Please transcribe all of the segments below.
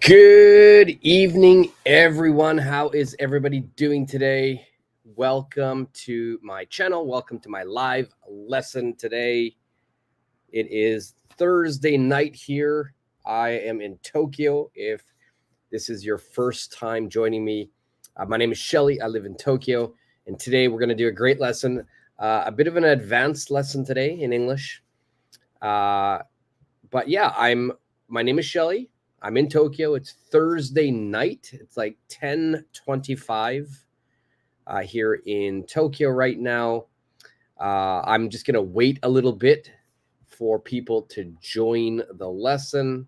Good evening, everyone. How is everybody doing today? Welcome to my channel. Welcome to my live lesson today. It is Thursday night here. I am in Tokyo. If this is your first time joining me, my name is Shelly. I live in Tokyo. And today we're going to do a great lesson, a bit of an advanced lesson today in English. But yeah, my name is Shelly. I'm in Tokyo. It's Thursday night. It's like 10:25 here in Tokyo right now. I'm just going to wait a little bit for people to join the lesson.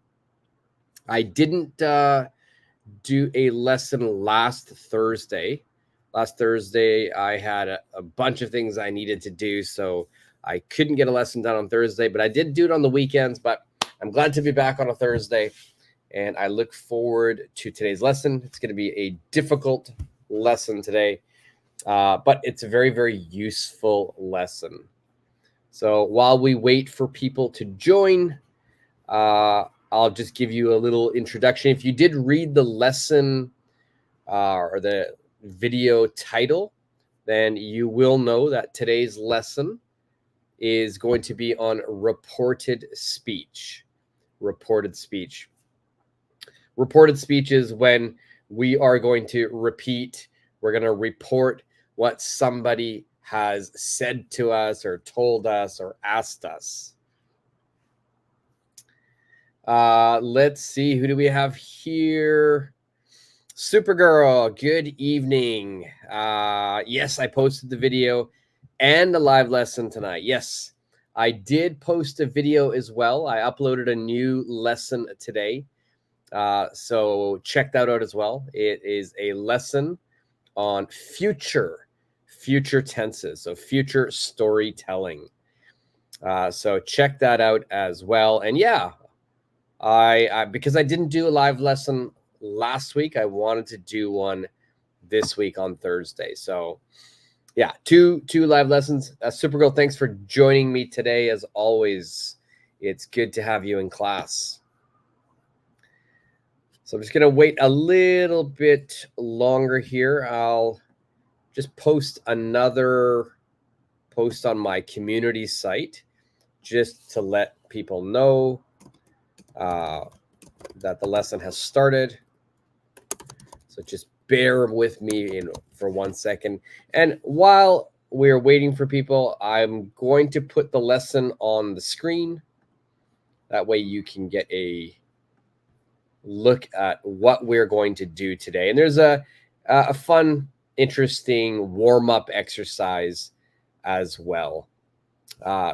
I didn't do a lesson last Thursday. Last Thursday, I had a bunch of things I needed to do, so I couldn't get a lesson done on Thursday, but I did do it on the weekends. But I'm glad to be back on a Thursday. And I look forward to today's lesson. It's going to be a difficult lesson today, but it's a very, very useful lesson. So while we wait for people to join, I'll just give you a little introduction. If you did read the lesson or the video title, then you will know that today's lesson is going to be on reported speech. Reported speech. Reported speech is when we are going to repeat, we're going to report what somebody has said to us or told us or asked us. Let's see, who do we have here? Supergirl, good evening. Yes, I posted the video and the live lesson tonight. Yes, I did post a video as well. I uploaded a new lesson today. So check that out as well. It is a lesson on future tenses, so future storytelling. So check that out as well. And yeah, I because I didn't do a live lesson last week, I wanted to do one this week on Thursday. So yeah, two live lessons. Supergirl, thanks for joining me today. As always, it's good to have you in class. So I'm just going to wait a little bit longer here. I'll just post another post on my community site just to let people know that the lesson has started. So just bear with me for 1 second. And while we're waiting for people, I'm going to put the lesson on the screen. That way you can get a look at what we're going to do today. And there's a fun, interesting warm-up exercise as well.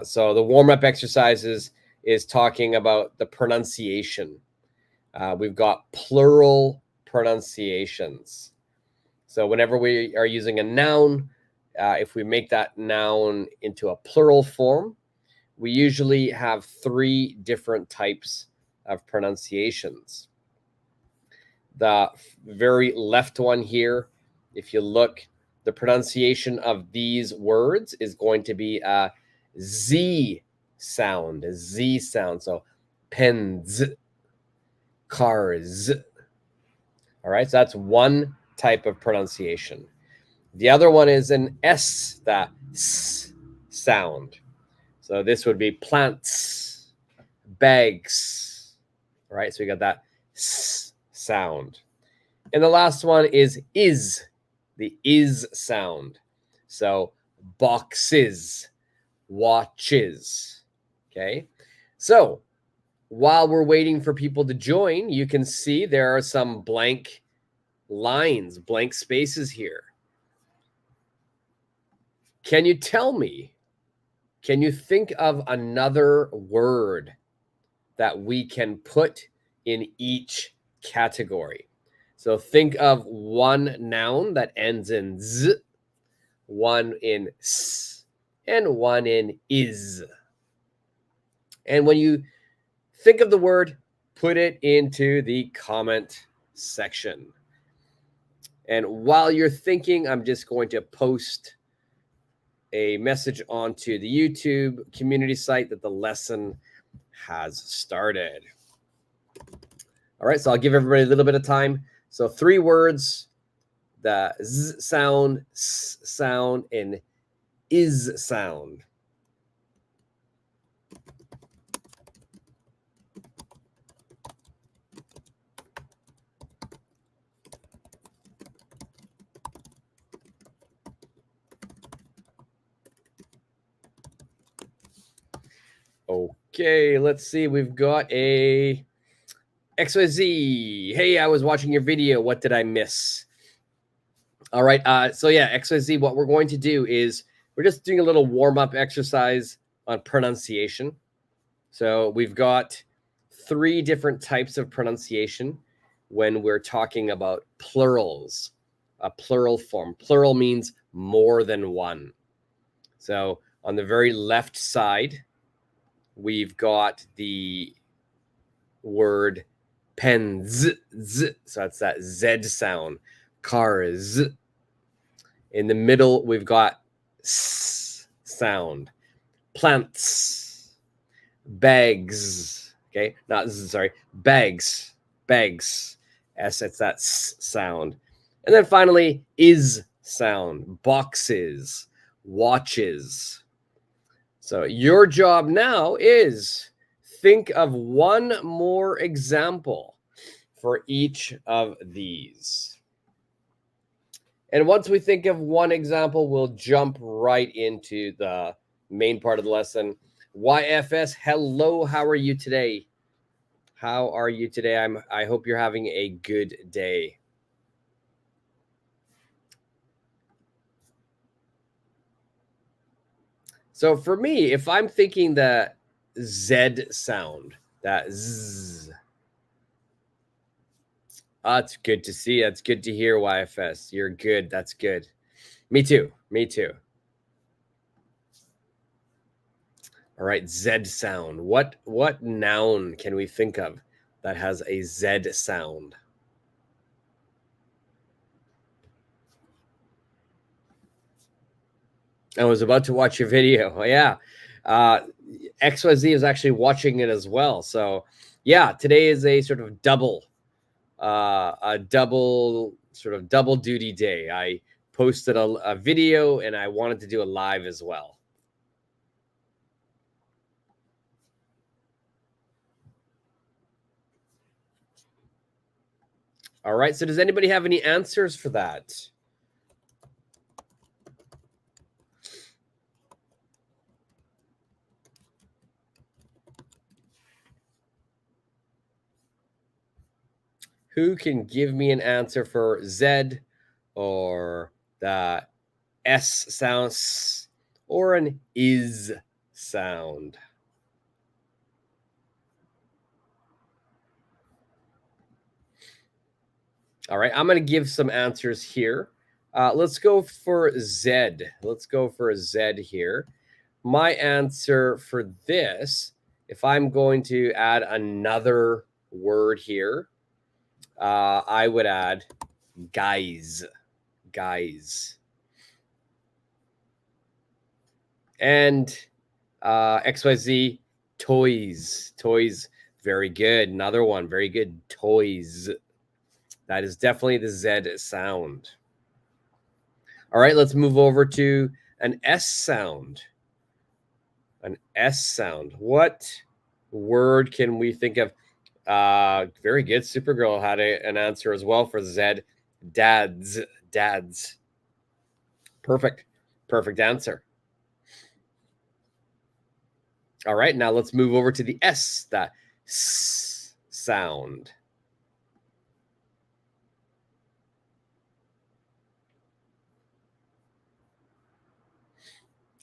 So the warm-up exercises is talking about the pronunciation. We've got plural pronunciations. So whenever we are using a noun, if we make that noun into a plural form, we usually have 3 different types of pronunciations. The very left one here, if you look, the pronunciation of these words is going to be a Z sound, a Z sound. So pens, cars. All right, so that's one type of pronunciation. The other one is an S, that S sound. So this would be plants, bags. All right, so we got that S sound. And the last one is, the is sound. So boxes, watches. Okay, so while we're waiting for people to join, you can see there are some blank lines, blank spaces here. Can you tell me, can you think of another word that we can put in each category? So think of one noun that ends in z, one in s, and one in is. And when you think of the word, put it into the comment section. And while you're thinking, I'm just going to post a message onto the YouTube community site that the lesson has started. All right, so I'll give everybody a little bit of time. So 3 words, the z sound, s sound, and is sound. Okay, let's see. We've got a XYZ. Hey, I was watching your video. What did I miss? All right. So yeah, XYZ, what we're going to do is we're just doing a little warm-up exercise on pronunciation. So we've got 3 different types of pronunciation when we're talking about plurals, a plural form. Plural means more than one. So on the very left side, we've got the word pens, z, so that's that Z sound. Cars. In the middle, we've got s sound. Plants. Bags. Okay, not z, sorry. Bags. Bags. S, it's that s sound. And then finally, is sound. Boxes. Watches. So your job now is think of one more example for each of these. And once we think of one example, we'll jump right into the main part of the lesson. YFS, hello, how are you today? How are you today? I hope you're having a good day. So for me, if I'm thinking the Z sound, that Z, that's good to see. That's good to hear, YFS. You're good. That's good. Me too. Me too. All right, Z sound. What noun can we think of that has a Z sound? I was about to watch your video. Oh, yeah. XYZ is actually watching it as well. So, yeah, today is a sort of double duty day. I posted a video and I wanted to do a live as well. All right. So does anybody have any answers for that? Who can give me an answer for Z or the S sound or an is sound? All right, I'm going to give some answers here. Let's go for Z. Let's go for Z here. My answer for this, if I'm going to add another word here, I would add guys. Guys. And XYZ, toys. Toys, very good. Another one, very good. Toys. That is definitely the Z sound. All right, let's move over to an S sound. An S sound. What word can we think of? Very good. Supergirl had an answer as well for Z. Dads. Dads. Perfect. Perfect answer. All right, now let's move over to the S, the S sound.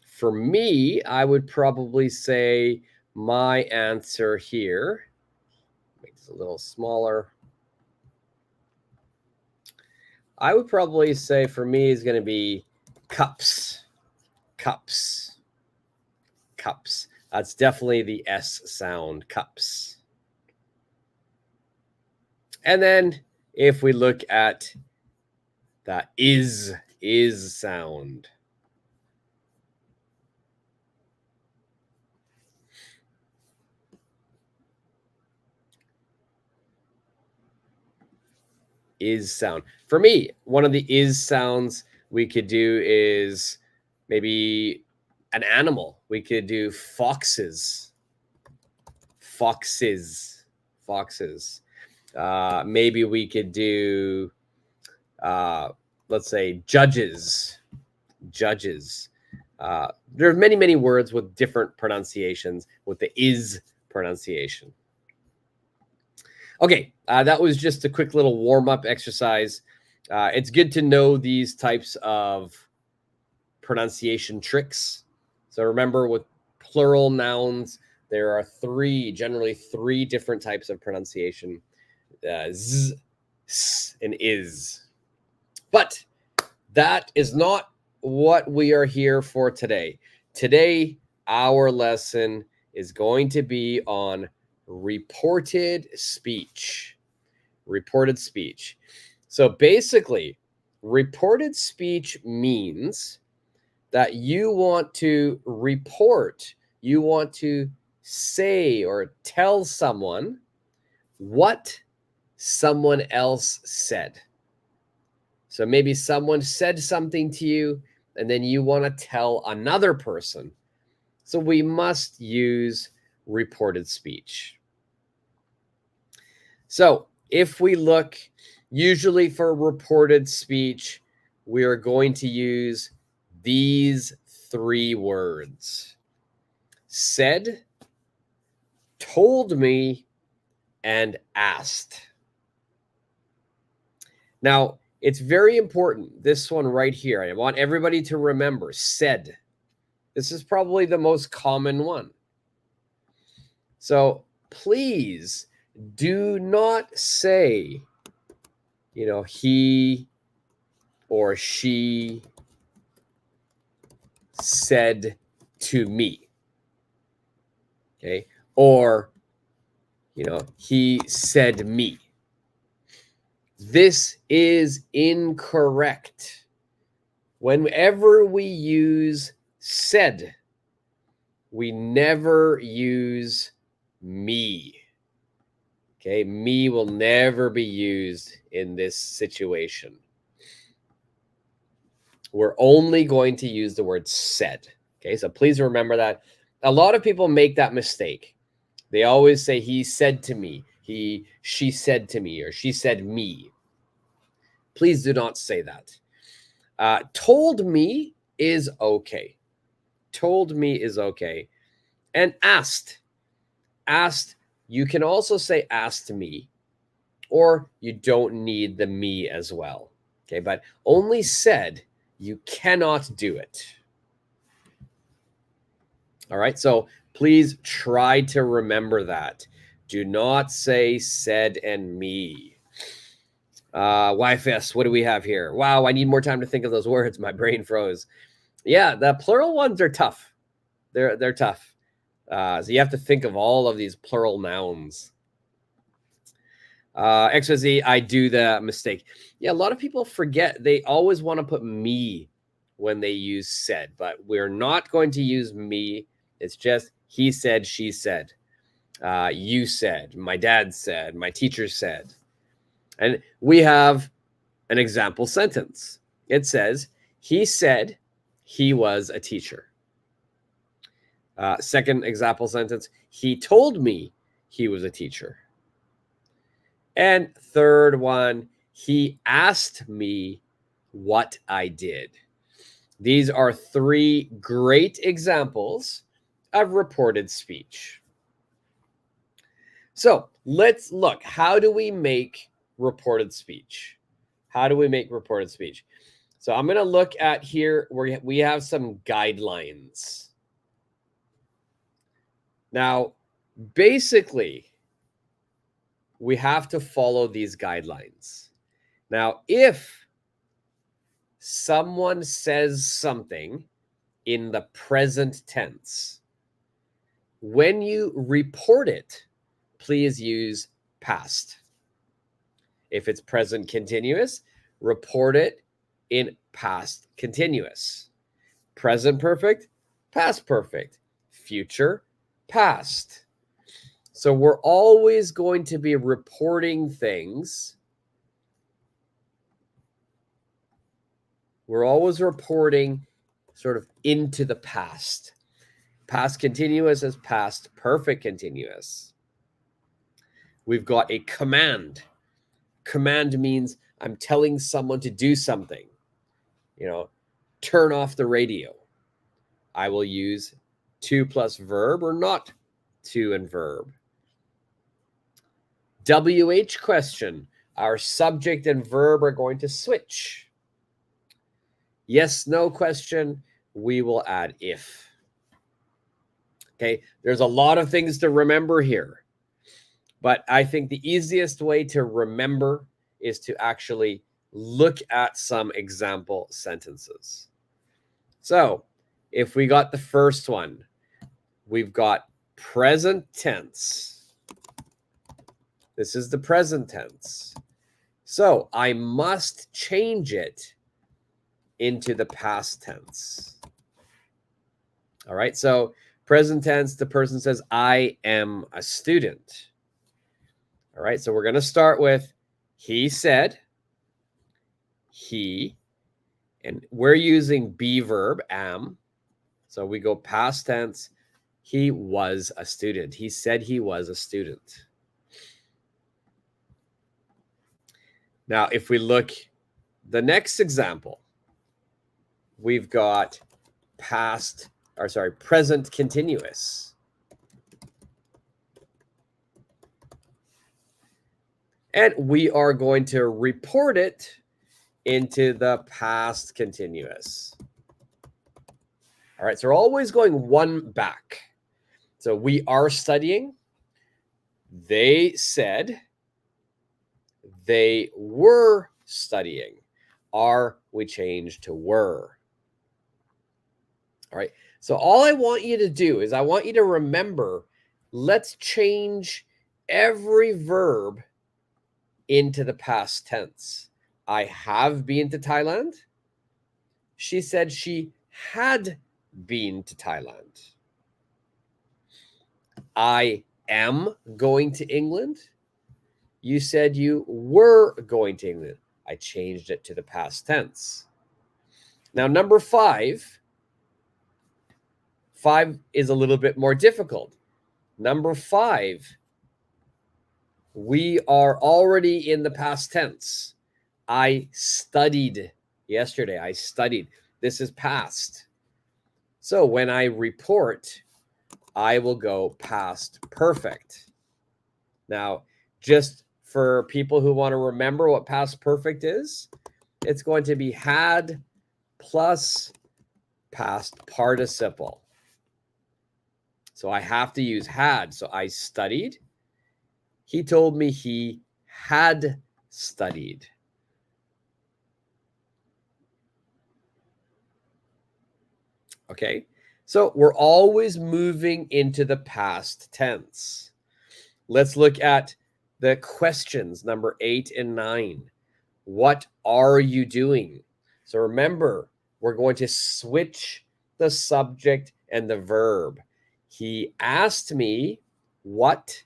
For me, I would probably say my answer here, make this a little smaller. I would probably say for me is going to be cups. Cups. Cups. That's definitely the S sound, cups. And then if we look at the is sound. is sound. For me, one of the is sounds we could do is maybe an animal. We could do foxes. Foxes. Foxes. Maybe we could do, let's say, judges. Judges. There are many, many words with different pronunciations with the is pronunciation. Okay, that was just a quick little warm-up exercise. It's good to know these types of pronunciation tricks. So remember, with plural nouns, there are generally three different types of pronunciation: z, s, and is. But that is not what we are here for today. Today, our lesson is going to be on reported speech. Reported speech. So basically, reported speech means that you want to report, you want to say or tell someone what someone else said. So maybe someone said something to you, and then you want to tell another person. So we must use reported speech. So if we look, usually for reported speech, we are going to use these three words: said, told me, and asked. Now, it's very important, this one right here. I want everybody to remember said. This is probably the most common one. So please do not say, he or she said to me. Okay. Or, he said me. This is incorrect. Whenever we use said, we never use me. Okay, me will never be used in this situation. We're only going to use the word said. Okay, so please remember that. A lot of people make that mistake. They always say, he said to me, she said to me, or she said me. Please do not say that. Told me is okay. Told me is okay. And asked. Asked, you can also say asked me, or you don't need the me as well. Okay, but only said, you cannot do it. All right, so please try to remember that. Do not say said and me. YFS, what do we have here? Wow, I need more time to think of those words. My brain froze. Yeah, the plural ones are tough. They're tough. So you have to think of all of these plural nouns. XYZ, I do the mistake. Yeah, a lot of people forget. They always want to put me when they use said, but we're not going to use me. It's just he said, she said, you said, my dad said, my teacher said. And we have an example sentence. It says, he said he was a teacher. Second example sentence, he told me he was a teacher. And third one, he asked me what I did. These are three great examples of reported speech. So let's look. How do we make reported speech? How do we make reported speech? So I'm going to look at here where we have some guidelines. Now, basically, we have to follow these guidelines. Now, if someone says something in the present tense, when you report it, please use past. If it's present continuous, report it in past continuous. Present perfect, past perfect. Future, past. So we're always going to be reporting things We're always reporting sort of into the past. Past continuous is past perfect continuous. We've got a command. Command means I'm telling someone to do something. You know, turn off the radio. I will use to plus verb or not to and verb. WH question. Our subject and verb are going to switch. Yes, no question, we will add if. Okay, there's a lot of things to remember here, but I think the easiest way to remember is to actually look at some example sentences. So if we got the first one, we've got present tense. This is the present tense. So I must change it into the past tense. All right, so present tense, the person says, I am a student. All right, so we're going to start with he said, he, and we're using be verb, am. So we go past tense. He was a student. He said he was a student. Now, if we look the next example, we've got present continuous. And we are going to report it into the past continuous. All right, so we're always going one back. So we are studying. They said they were studying. Are we change to were. All right, so all I want you to do is I want you to remember, let's change every verb into the past tense. I have been to Thailand. She said she had been to Thailand. I am going to England. You said you were going to England. I changed it to the past tense. Now, number 5 is a little bit more difficult. Number 5, we are already in the past tense. I studied yesterday. I studied. This is past. So when I report, I will go past perfect. Now, just for people who want to remember what past perfect is, it's going to be had plus past participle. So I have to use had. So I studied. He told me he had studied. Okay, so we're always moving into the past tense. Let's look at the questions, number 8 and 9. What are you doing? So remember, we're going to switch the subject and the verb. He asked me what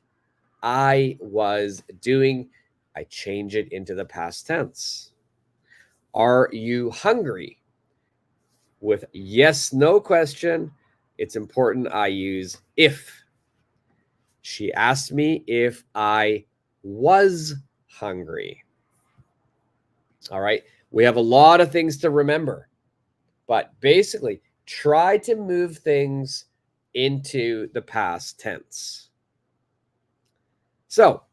I was doing. I change it into the past tense. Are you hungry? With yes, no question, it's important I use if. She asked me if I was hungry. All right, we have a lot of things to remember, but basically try to move things into the past tense. So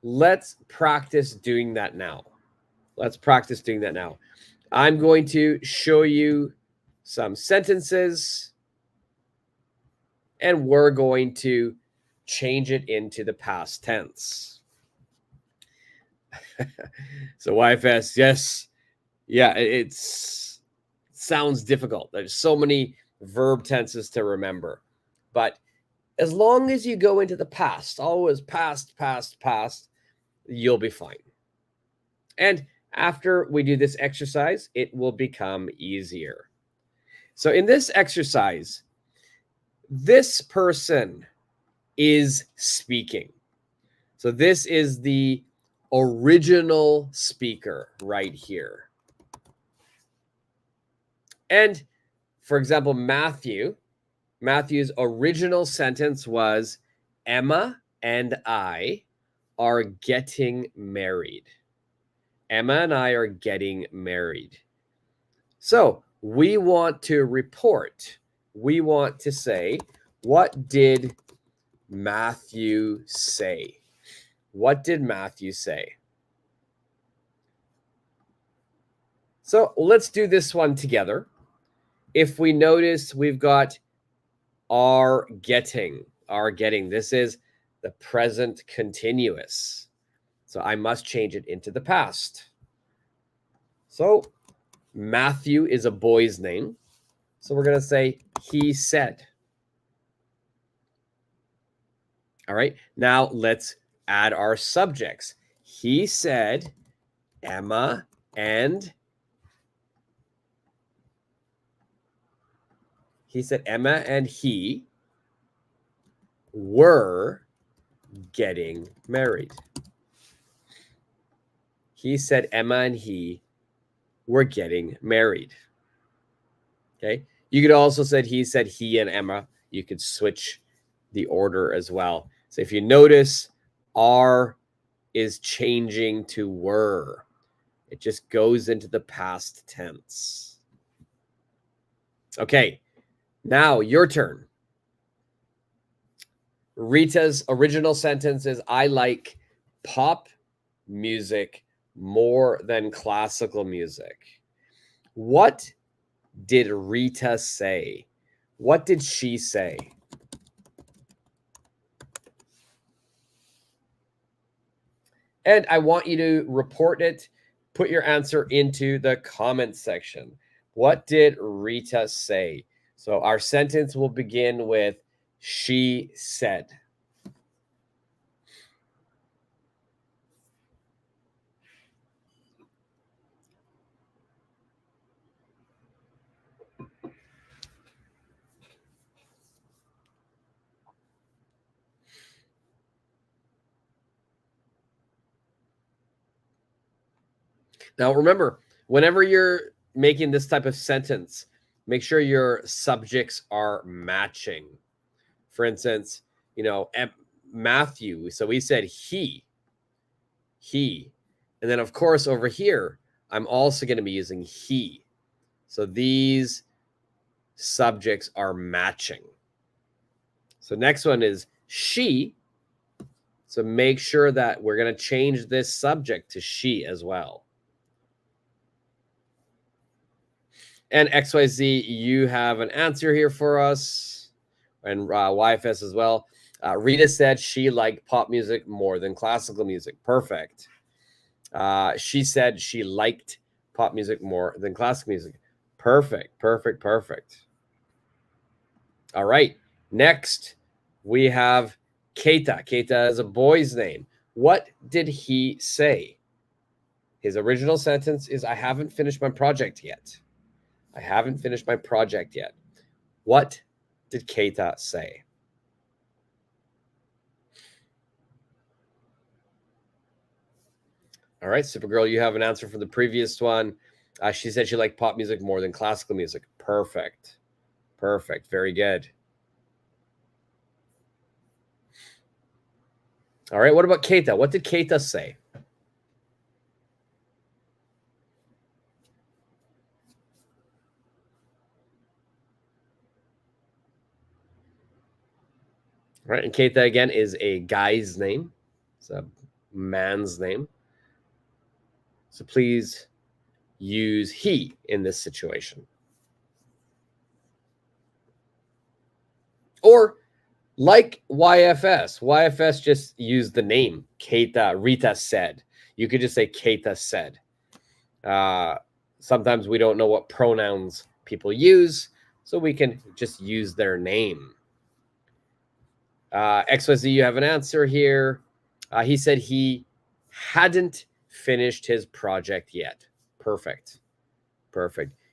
let's practice doing that now. I'm going to show you some sentences, and we're going to change it into the past tense. So wife asks, yes, yeah, it sounds difficult. There's so many verb tenses to remember, but as long as you go into the past, always past, you'll be fine. And after we do this exercise, it will become easier. So in this exercise, this person is speaking. So this is the original speaker right here. And for example, Matthew's original sentence was, Emma and I are getting married. Emma and I are getting married. So we want to report. We want to say, what did Matthew say? What did Matthew say? So let's do this one together. If we notice, we've got are getting. This is the present continuous. So I must change it into the past. So Matthew is a boy's name. So we're going to say he said. All right. Now let's add our subjects. He said Emma and he were getting married. He said Emma and he were getting married. Okay. You could also say he and Emma. You could switch the order as well. So if you notice, are is changing to were. It just goes into the past tense. Okay. Now your turn. Rita's original sentence is, I like pop music more than classical music. What did Rita say? What did she say? And I want you to report it. Put your answer into the comment section. What did Rita say? So our sentence will begin with, she said. Now, remember, whenever you're making this type of sentence, make sure your subjects are matching. For instance, Matthew. So we said he. And then, of course, over here, I'm also going to be using he. So these subjects are matching. So next one is she. So make sure that we're going to change this subject to she as well. And XYZ, you have an answer here for us, and YFS as well. Rita said she liked pop music more than classical music. Perfect. She said she liked pop music more than classical music. Perfect. All right. Next, we have Keita. Keita is a boy's name. What did he say? His original sentence is, I haven't finished my project yet. I haven't finished my project yet. What did Keita say? All right, Supergirl, you have an answer for the previous one. She said she liked pop music more than classical music. Perfect. Very good. All right, what about Keita? What did Keita say? All right, and Keita again is a guy's name. It's a man's name. So please use he in this situation. Or like YFS. YFS just used the name Keita. Rita said. You could just say Keita said. Sometimes we don't know what pronouns people use, so we can just use their name. XYZ, you have an answer here. He said he hadn't finished his project yet. Perfect.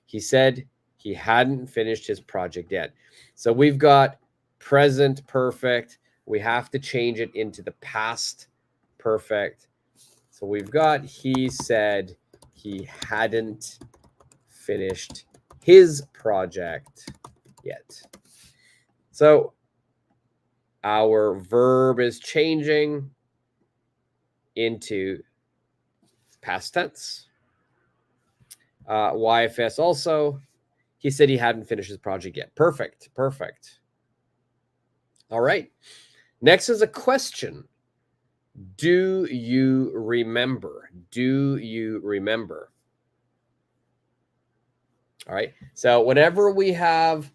He said he hadn't finished his project yet. So we've got present perfect. We have to change it into the past perfect. So we've got he said he hadn't finished his project yet. So our verb is changing into past tense. YFS also, he said he hadn't finished his project yet. Perfect. Perfect. All right. Next is a question. Do you remember? Do you remember? All right. So whenever we have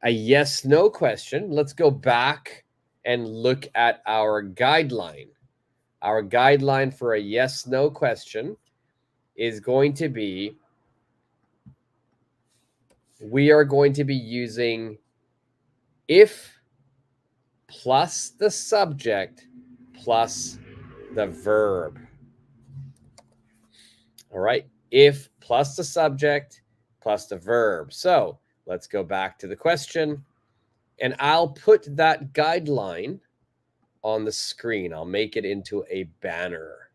a yes/no question, let's go back and look at our guideline. Our guideline for a yes/no question is going to be, we are going to be using if plus the subject plus the verb. All right. If plus the subject plus the verb. So let's go back to the question, and I'll put that guideline on the screen. I'll make it into a banner.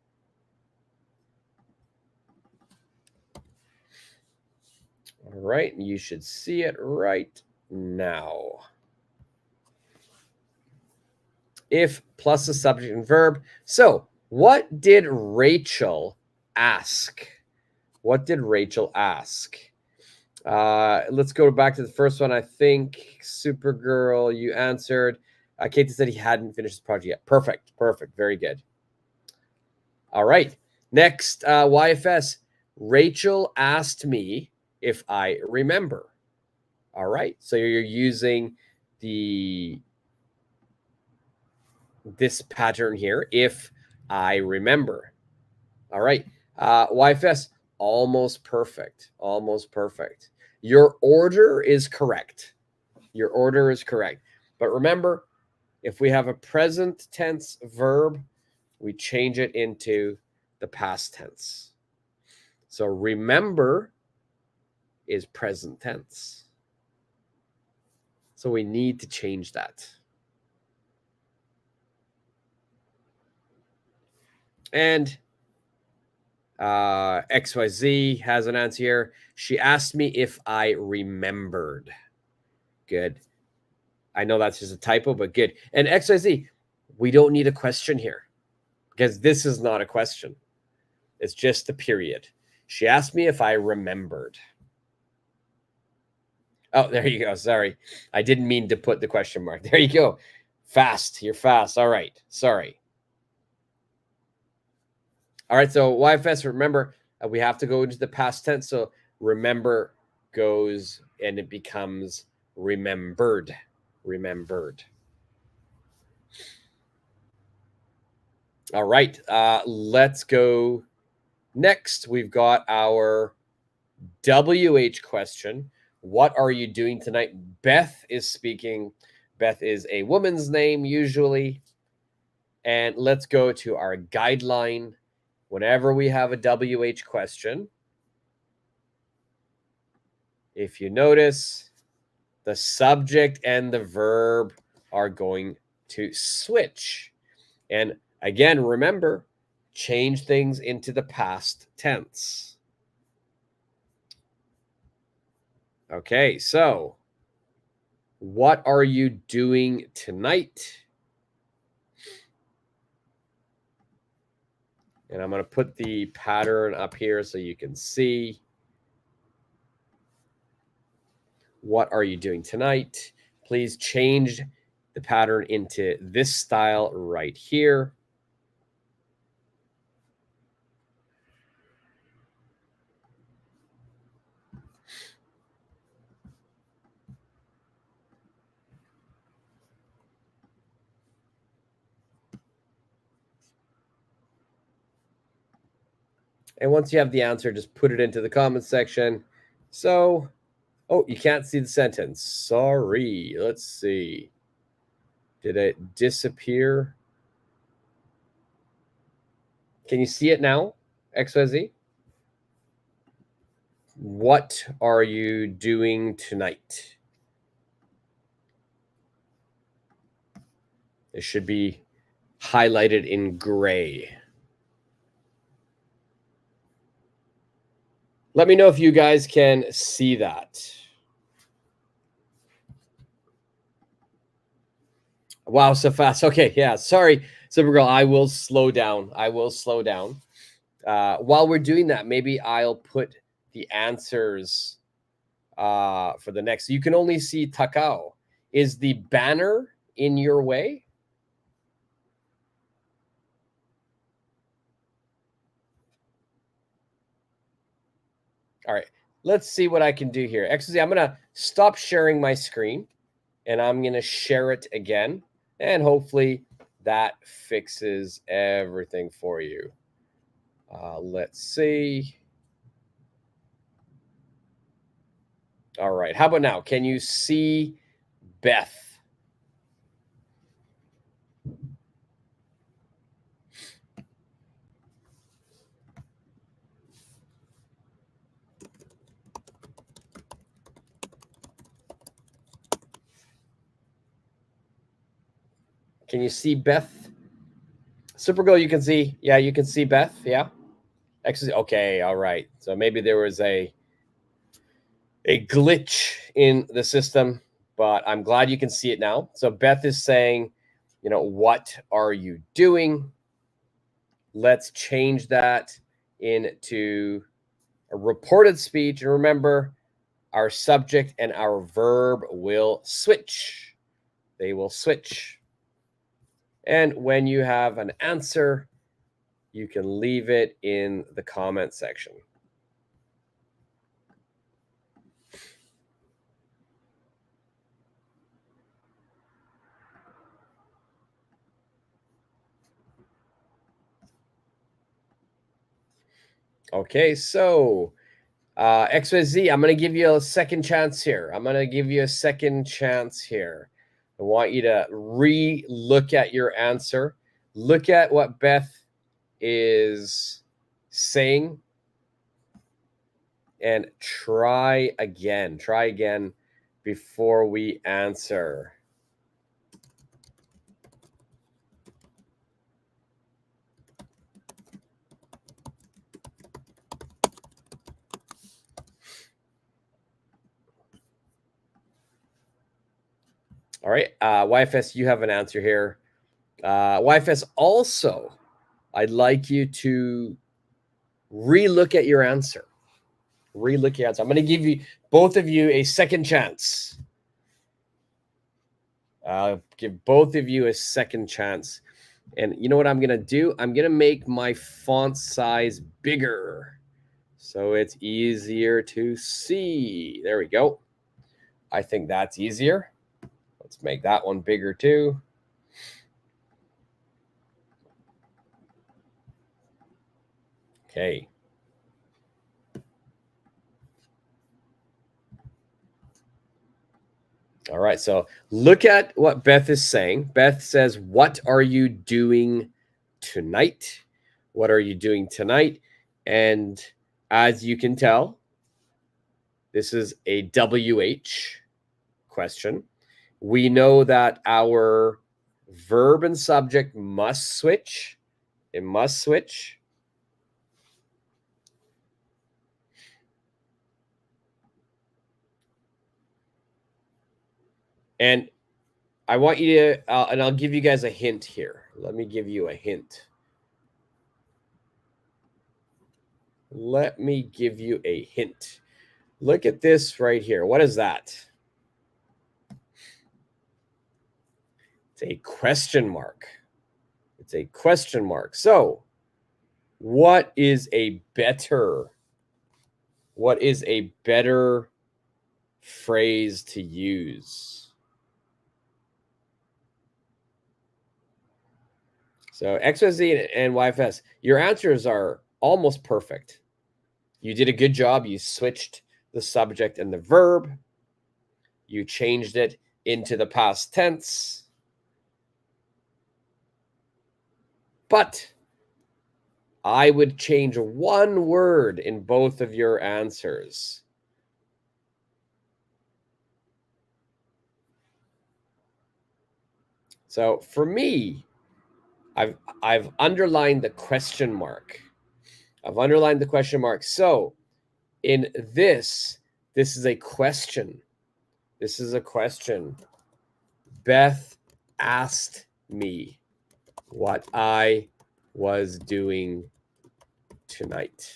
All right. You should see it right now. If plus the subject and verb. So what did Rachel ask? What did Rachel ask? Let's go back to the first one. I think Supergirl, you answered. Katie said he hadn't finished his project yet. Perfect. Perfect. Very good. All right. Next, YFS. Rachel asked me if I remember. All right. So you're using this pattern here, if I remember. All right. YFS, almost perfect. Almost perfect. Your order is correct. Your order is correct. But remember, if we have a present tense verb, we change it into the past tense. So remember is present tense. So we need to change that. And XYZ has an answer here. She asked me if I remembered. Good. I know that's just a typo, but good. And XYZ, we don't need a question here because this is not a question. It's just a period. She asked me if I remembered. Oh, there you go. Sorry. I didn't mean to put the question mark. There you go. Fast. You're fast. All right. Sorry. All right. So YFS, remember, we have to go into the past tense. So remember goes and it becomes remembered. Remembered. All right. Let's go next. We've got our WH question. What are you doing tonight? Beth is speaking. Beth is a woman's name usually. And let's go to our guideline. Whenever we have a WH question, if you notice, the subject and the verb are going to switch. And again, remember, change things into the past tense. Okay, so what are you doing tonight? And I'm going to put the pattern up here so you can see. What are you doing tonight? Please change the pattern into this style right here. And once you have the answer, just put it into the comment section. So, oh, you can't see the sentence. Sorry. Let's see. Did it disappear? Can you see it now, XYZ? What are you doing tonight? It should be highlighted in gray. Let me know if you guys can see that. Wow, so fast. Okay, yeah. Sorry, Supergirl. I will slow down. While we're doing that, maybe I'll put the answers for the next. You can only see Takao. Is the banner in your way? All right, let's see what I can do here. Actually, I'm gonna stop sharing my screen and I'm gonna share it again, and hopefully that fixes everything for you. Let's see. All right, how about now? Can you see Beth? Can you see Beth? Supergirl, you can see. Yeah, you can see Beth. Yeah. Actually, okay, all right. So maybe there was a glitch in the system, but I'm glad you can see it now. So Beth is saying, what are you doing? Let's change that into a reported speech. And remember, our subject and our verb will switch. They will switch. And when you have an answer, you can leave it in the comment section. Okay, so XYZ, I'm going to give you a second chance here. I want you to re-look at your answer. Look at what Beth is saying and try again. Try again before we answer. All right, YFS, you have an answer here. YFS, also, I'd like you to re-look at your answer. Re-look at your answer. I'm going to give you both of you a second chance. Give both of you a second chance. And you know what I'm going to do? I'm going to make my font size bigger so it's easier to see. There we go. I think that's easier. Let's make that one bigger too. Okay. All right. So look at what Beth is saying. Beth says, "What are you doing tonight? What are you doing tonight?" And as you can tell, this is a WH question. We know that our verb and subject must switch. It must switch. And I want you to, and I'll give you guys a hint here. Let me give you a hint. Let me give you a hint. Look at this right here. What is that? It's a question mark. It's a question mark. So, what is a better phrase to use? So XYZ and YFS, your answers are almost perfect. You did a good job. You switched the subject and the verb. You changed it into the past tense. But I would change one word in both of your answers. So for me, I've underlined the question mark. I've underlined the question mark. So in this is a question. This is a question. Beth asked me what I was doing tonight.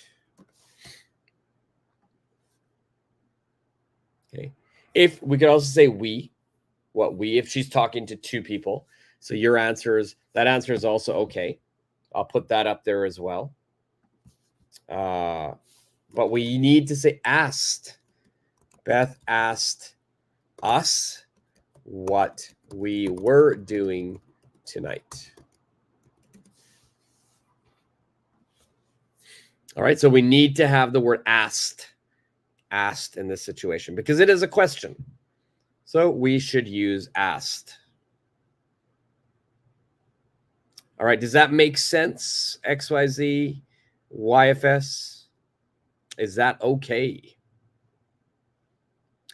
Okay. If we could also say we, if she's talking to two people. So your answer is, that answer is also okay. I'll put that up there as well. But we need to say asked. Beth asked us what we were doing tonight. All right, so we need to have the word asked in this situation because it is a question. So we should use asked. All right, does that make sense? XYZ, YFS? Is that okay?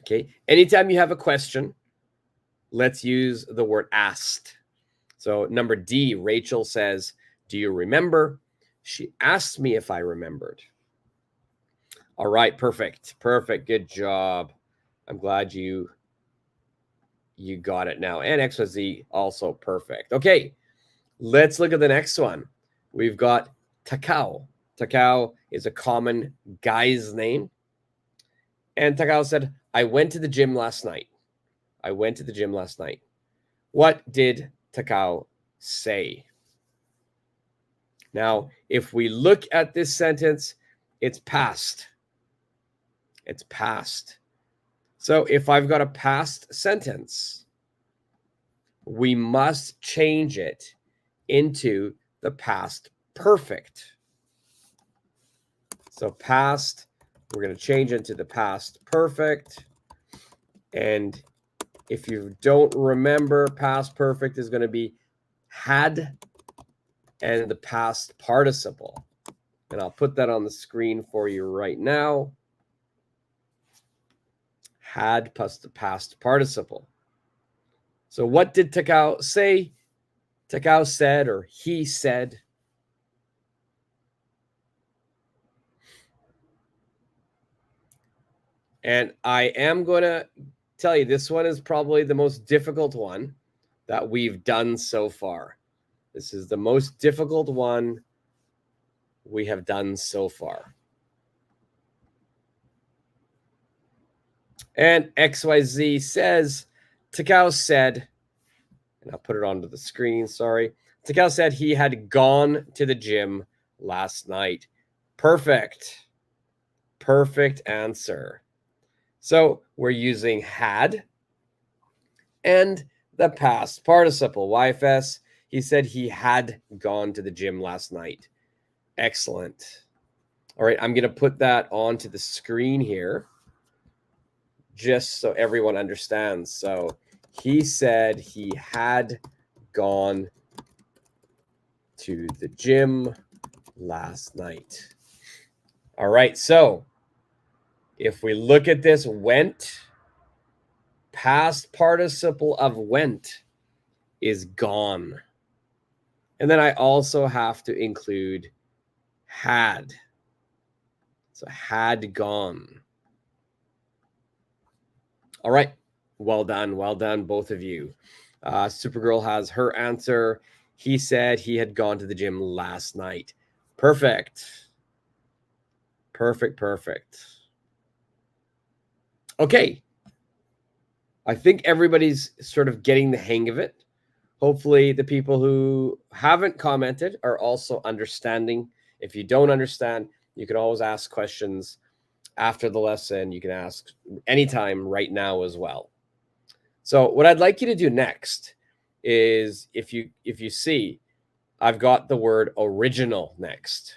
Okay, anytime you have a question, let's use the word asked. So number D, Rachel says, do you remember? She asked me if I remembered. All right, perfect. Good job. I'm glad you got it now. And XYZ also perfect. Okay, let's look at the next one. We've got Takao. Takao is a common guy's name. And Takao said, I went to the gym last night. What did Takao say? Now, if we look at this sentence, it's past. So if I've got a past sentence, we must change it into the past perfect. So past, we're going to change into the past perfect. And if you don't remember, past perfect is going to be had and the past participle. And I'll put that on the screen for you right now. Had plus the past participle. So what did Takao say? Takao said, or he said, and I am going to tell you, this one is probably the most difficult one that we've done so far. This is the most difficult one we have done so far. And XYZ says, Takao said, and I'll put it onto the screen, sorry. Takao said he had gone to the gym last night. Perfect answer. So we're using had and the past participle. YFS, he said he had gone to the gym last night. Excellent. All right, I'm going to put that onto the screen here just so everyone understands. So he said he had gone to the gym last night. All right, so if we look at this, went, past participle of went is gone. And then I also have to include had. So had gone. All right. Well done, both of you. Supergirl has her answer. He said he had gone to the gym last night. Perfect. Okay. I think everybody's sort of getting the hang of it. Hopefully the people who haven't commented are also understanding. If you don't understand, you can always ask questions after the lesson. You can ask anytime right now as well. So what I'd like you to do next is, if you see, I've got the word original next.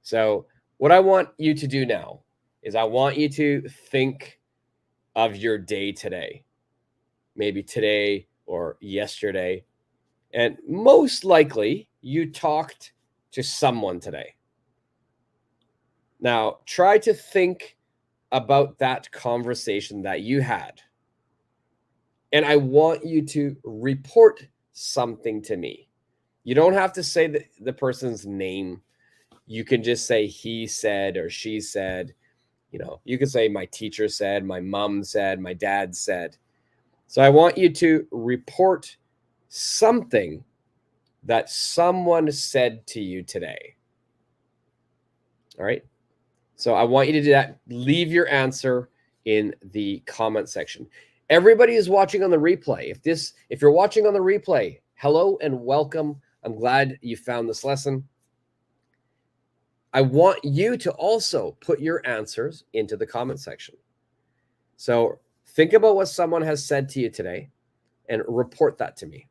So what I want you to do now is I want you to think of your day today, maybe today or yesterday. And most likely you talked to someone today. Now try to think about that conversation that you had. And I want you to report something to me. You don't have to say the person's name. You can just say he said or she said. You could say my teacher said, my mom said, my dad said. So I want you to report something that someone said to you today. All right. So I want you to do that. Leave your answer in the comment section. Everybody is watching on the replay. If you're watching on the replay, hello and welcome. I'm glad you found this lesson. I want you to also put your answers into the comment section. So think about what someone has said to you today and report that to me.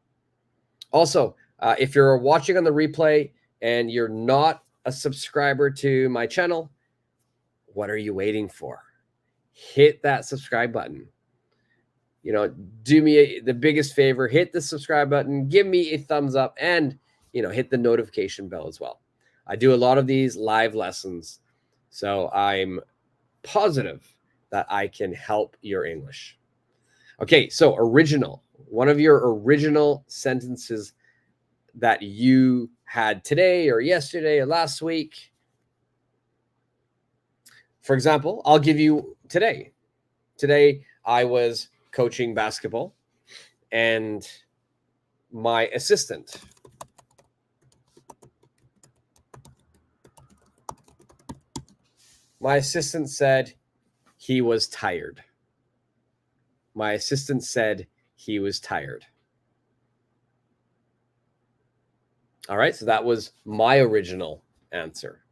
Also, if you're watching on the replay and you're not a subscriber to my channel, what are you waiting for? Hit that subscribe button. Do me the biggest favor, hit the subscribe button, give me a thumbs up, and, hit the notification bell as well. I do a lot of these live lessons, so I'm positive that I can help your English. Okay, so original. One of your original sentences that you had today or yesterday or last week. For example, I'll give you today. Today, I was coaching basketball, and my assistant said he was tired. My assistant said he was tired. All right, so that was my original answer.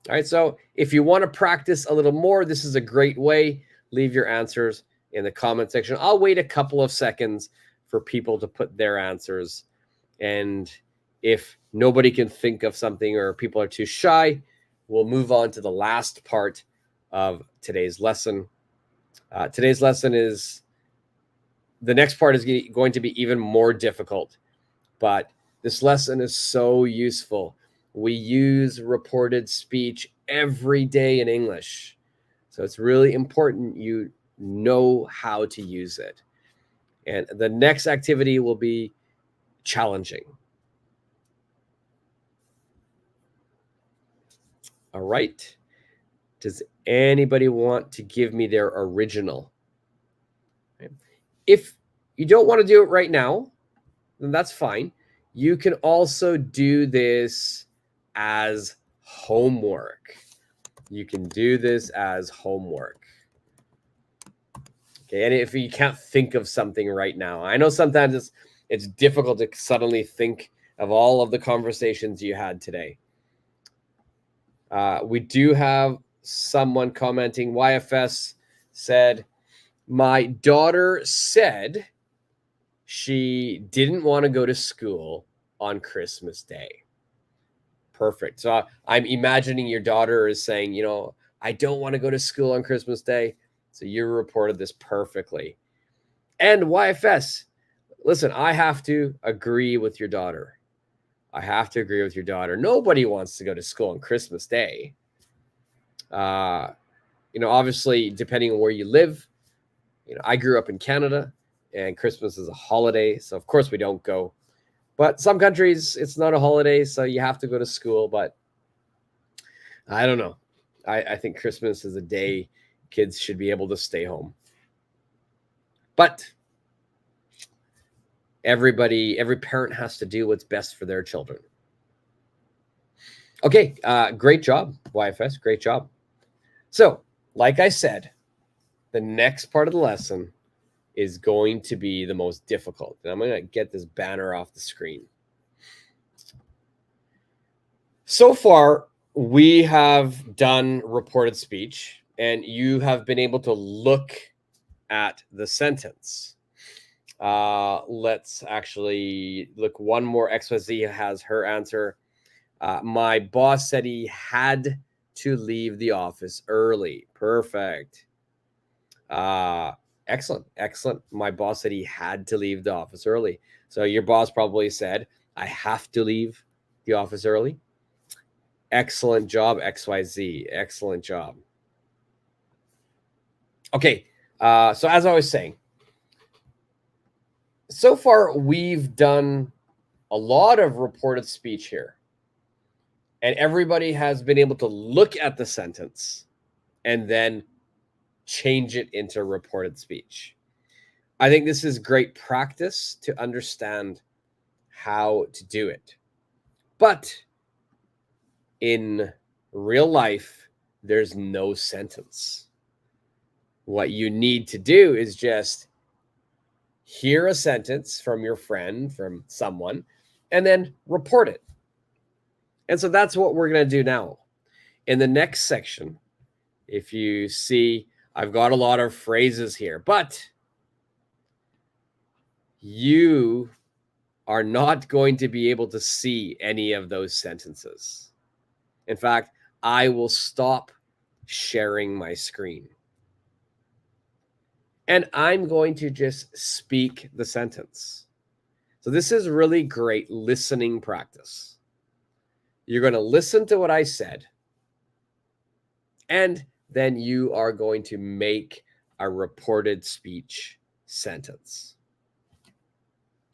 All right, so if you want to practice a little more, this is a great way. Leave your answers in the comment section. I'll wait a couple of seconds for people to put their answers. And if nobody can think of something or people are too shy, we'll move on to the last part of today's lesson. Today's lesson is, the next part is going to be even more difficult, but this lesson is so useful. We use reported speech every day in English. So it's really important you know how to use it. And the next activity will be challenging. All right. Does anybody want to give me their original? If you don't want to do it right now, then that's fine. You can also do this as homework. You can do this as homework. Okay, and if you can't think of something right now, I know sometimes it's difficult to suddenly think of all of the conversations you had today. We do have someone commenting. YFS said, my daughter said she didn't want to go to school on Christmas Day. Perfect. So I'm imagining your daughter is saying, I don't want to go to school on Christmas Day. So you reported this perfectly. And YFS, listen, I have to agree with your daughter. Nobody wants to go to school on Christmas Day. Obviously, depending on where you live, I grew up in Canada and Christmas is a holiday. So of course we don't go. But some countries, it's not a holiday, so you have to go to school. But I don't know. I think Christmas is a day kids should be able to stay home. But every parent has to do what's best for their children. Okay, great job, YFS. Great job. So, like I said, the next part of the lesson is going to be the most difficult. And I'm going to get this banner off the screen. So far, we have done reported speech, and you have been able to look at the sentence. Let's actually look one more. XYZ has her answer. My boss said he had to leave the office early. Perfect. Excellent. My boss said he had to leave the office early. So your boss probably said, I have to leave the office early. Excellent job, XYZ. Excellent job. Okay. So as I was saying, so far we've done a lot of reported speech here. And everybody has been able to look at the sentence and then change it into reported speech. I think this is great practice to understand how to do it. But in real life, there's no sentence. What you need to do is just hear a sentence from your friend, from someone, and then report it. And so that's what we're going to do now. In the next section, if you see, I've got a lot of phrases here, but you are not going to be able to see any of those sentences. In fact, I will stop sharing my screen. And I'm going to just speak the sentence. So this is really great listening practice. You're going to listen to what I said, and then you are going to make a reported speech sentence.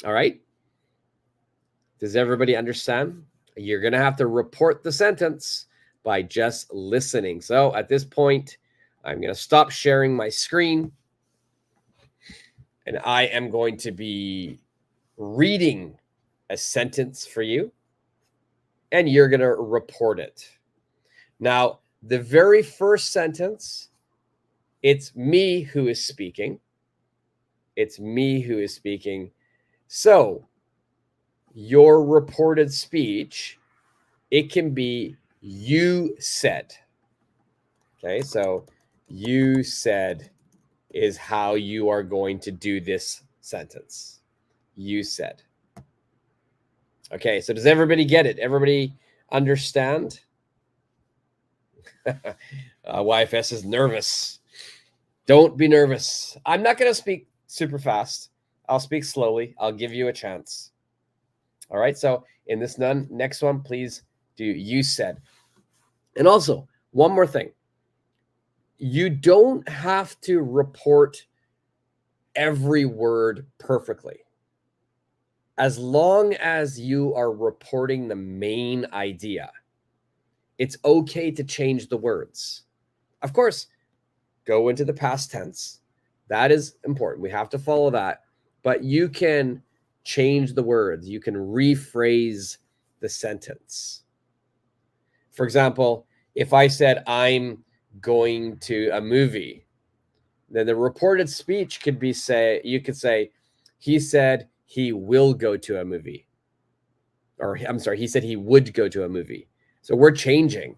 All right? Does everybody understand? You're going to have to report the sentence by just listening. So at this point, I'm going to stop sharing my screen, and I am going to be reading a sentence for you, and you're going to report it. Now, the very first sentence, it's me who is speaking. It's me who is speaking. So your reported speech, it can be you said. Okay, so you said is how you are going to do this sentence. You said. Okay, so does everybody get it? Everybody understand? YFS is nervous. Don't be nervous. I'm not going to speak super fast. I'll speak slowly. I'll give you a chance. All right, so in this next one, please do you said. And also, one more thing. You don't have to report every word perfectly. As long as you are reporting the main idea, it's okay to change the words. Of course, go into the past tense. That is important. We have to follow that. But you can change the words. You can rephrase the sentence. For example, if I said, I'm going to a movie, then the reported speech could be you could say, he said he will go to a movie. Or I'm sorry, he said he would go to a movie. So we're changing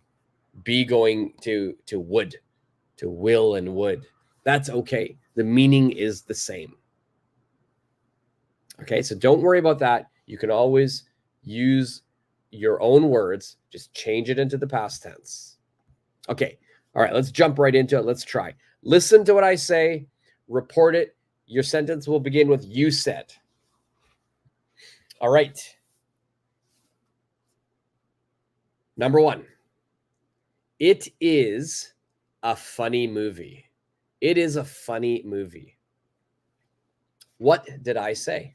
be going to would, to will and would. That's okay. The meaning is the same. Okay, so don't worry about that. You can always use your own words, just change it into the past tense. Okay, all right, let's jump right into it. Let's try. Listen to what I say, report it. Your sentence will begin with you said. All right. Number one, it is a funny movie. It is a funny movie. What did I say?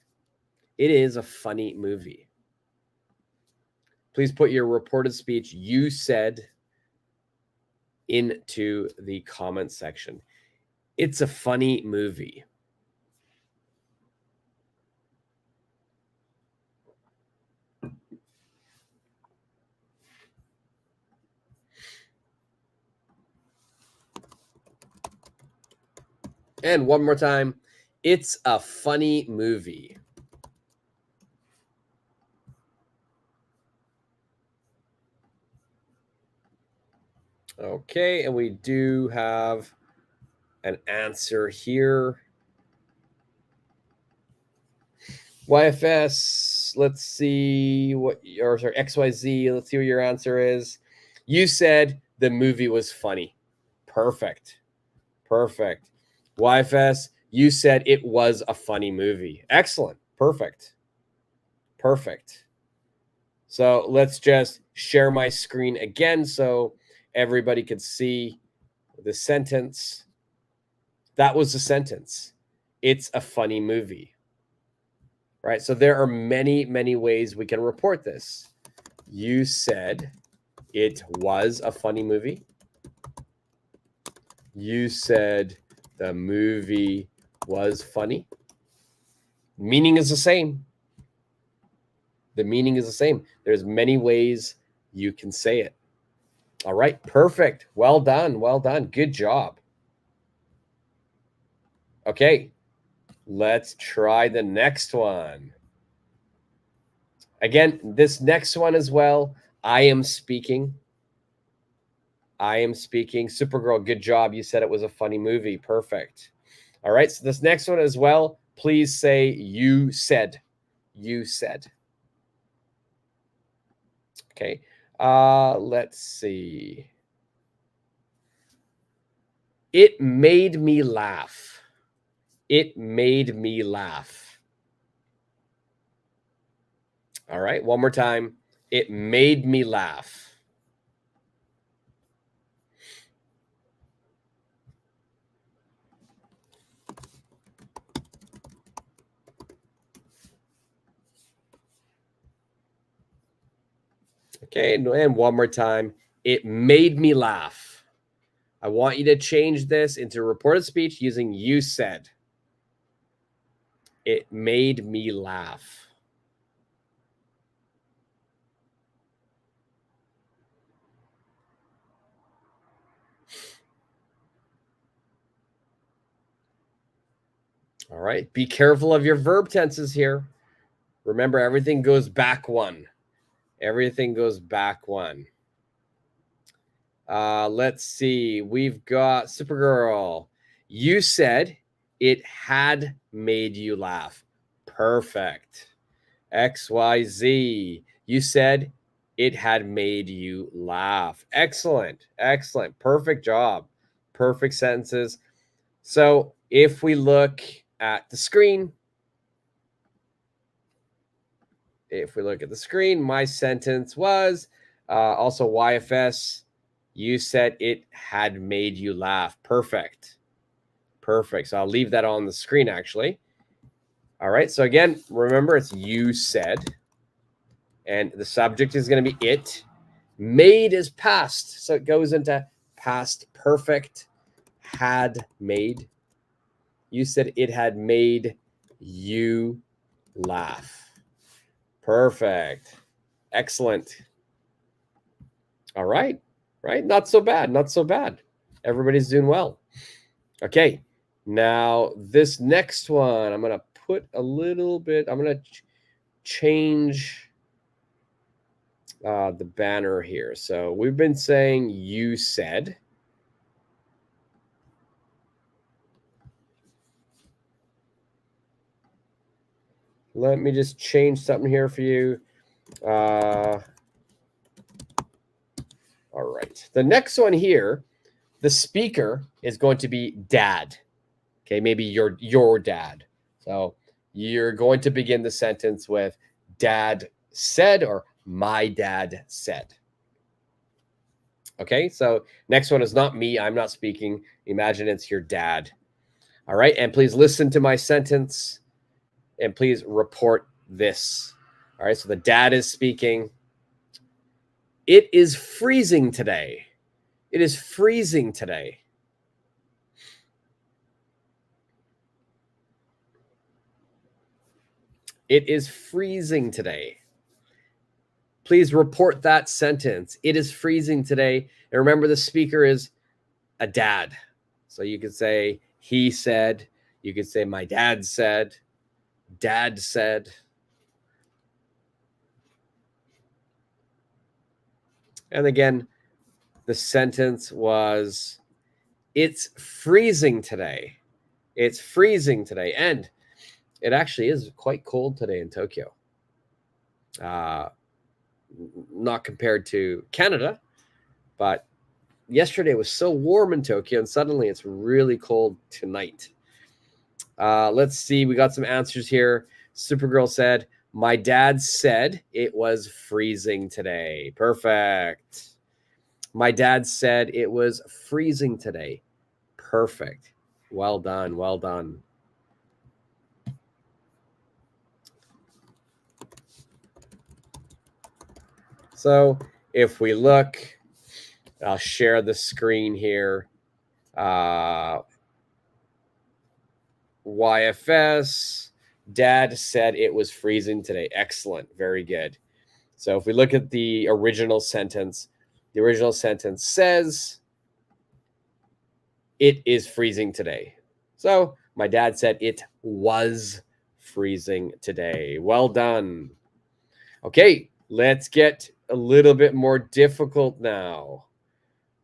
It is a funny movie. Please put your reported speech you said into the comment section. It's a funny movie. And one more time, it's a funny movie. Okay, and we do have an answer here. YFS, let's see what yours are. XYZ, let's see what your answer is. You said the movie was funny. Perfect. Perfect. YFS, you said it was a funny movie. Excellent. Perfect. Perfect. So let's just share my screen again so everybody could see the sentence. That was the sentence. It's a funny movie. Right? So there are many, many ways we can report this. You said it was a funny movie. You said the movie was funny. Meaning is the same. The meaning is the same. There's many ways you can say it. All right, perfect. Well done. Well done. Good job. Okay, let's try the next one. Again, this next one as well. I am speaking. I am speaking. Supergirl, good job. You said it was a funny movie. Perfect. All right, so this next one as well. Please say you said. You said. Okay. Let's see. It made me laugh. It made me laugh. All right, one more time. It made me laugh. Okay, and one more time. It made me laugh. I want you to change this into reported speech using you said. It made me laugh. All right, be careful of your verb tenses here. Remember, everything goes back one. Everything goes back one. Let's see. We've got Supergirl. You said it had made you laugh. Perfect. XYZ. You said it had made you laugh. Excellent. Excellent. Perfect job. Perfect sentences. So if we look at the screen, my sentence was also YFS. You said it had made you laugh. Perfect. Perfect. So I'll leave that on the screen, actually. All right. So again, remember, it's you said. And the subject is going to be it. Made is past. So it goes into past perfect. Had made. You said it had made you laugh. Perfect. Excellent. All right. Right? Not so bad. Not so bad. Everybody's doing well. Okay. Now, this next one, I'm going to put a little bit, I'm going to change the banner here. So we've been saying you said. Let me just change something here for you. All right. The next one here, the speaker is going to be dad. Okay, maybe your dad. So you're going to begin the sentence with dad said or my dad said. Okay, so next one is not me. I'm not speaking. Imagine it's your dad. All right, and please listen to my sentence and please report this. All right, so the dad is speaking. It is freezing today. It is freezing today. It is freezing today. Please report that sentence. It is freezing today. And remember, the speaker is a dad. So you could say, he said. You could say, my dad said. Dad said. And again, the sentence was, it's freezing today. It's freezing today. And it actually is quite cold today in Tokyo. Not compared to Canada, but yesterday was so warm in Tokyo, and suddenly it's really cold tonight. Let's see. We got some answers here. Supergirl said, my dad said it was freezing today. Perfect. My dad said it was freezing today. Perfect. Well done. Well done. So if we look, I'll share the screen here. YFS, Dad said it was freezing today. Excellent. Very good. So if we look at the original sentence says it is freezing today. So my dad said it was freezing today. Well done. Okay, let's get a little bit more difficult now.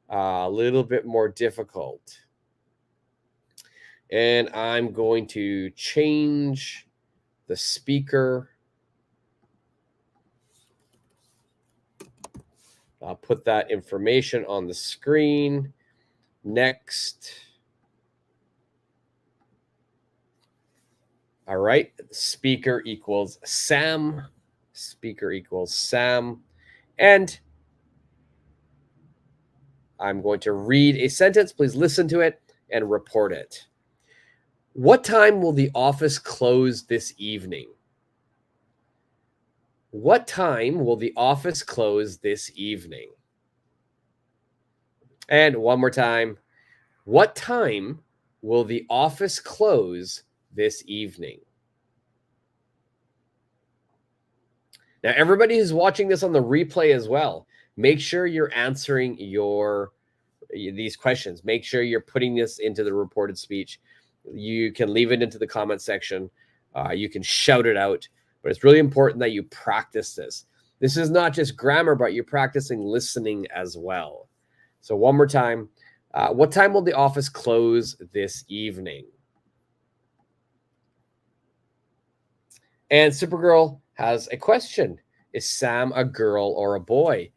A little bit more difficult. And I'm going to change the speaker. I'll put that information on the screen. Next. All right, speaker equals Sam. Speaker equals Sam. And I'm going to read a sentence. Please listen to it and report it. What time will the office close this evening? What time will the office close this evening? And one more time. What time will the office close this evening? Now, everybody who's watching this on the replay as well, make sure you're answering these questions. Make sure you're putting this into the reported speech. You can leave it into the comment section. You can shout it out, but it's really important that you practice this. This is not just grammar, but you're practicing listening as well. So one more time. What time will the office close this evening? And Supergirl has a question. Is Sam a girl or a boy?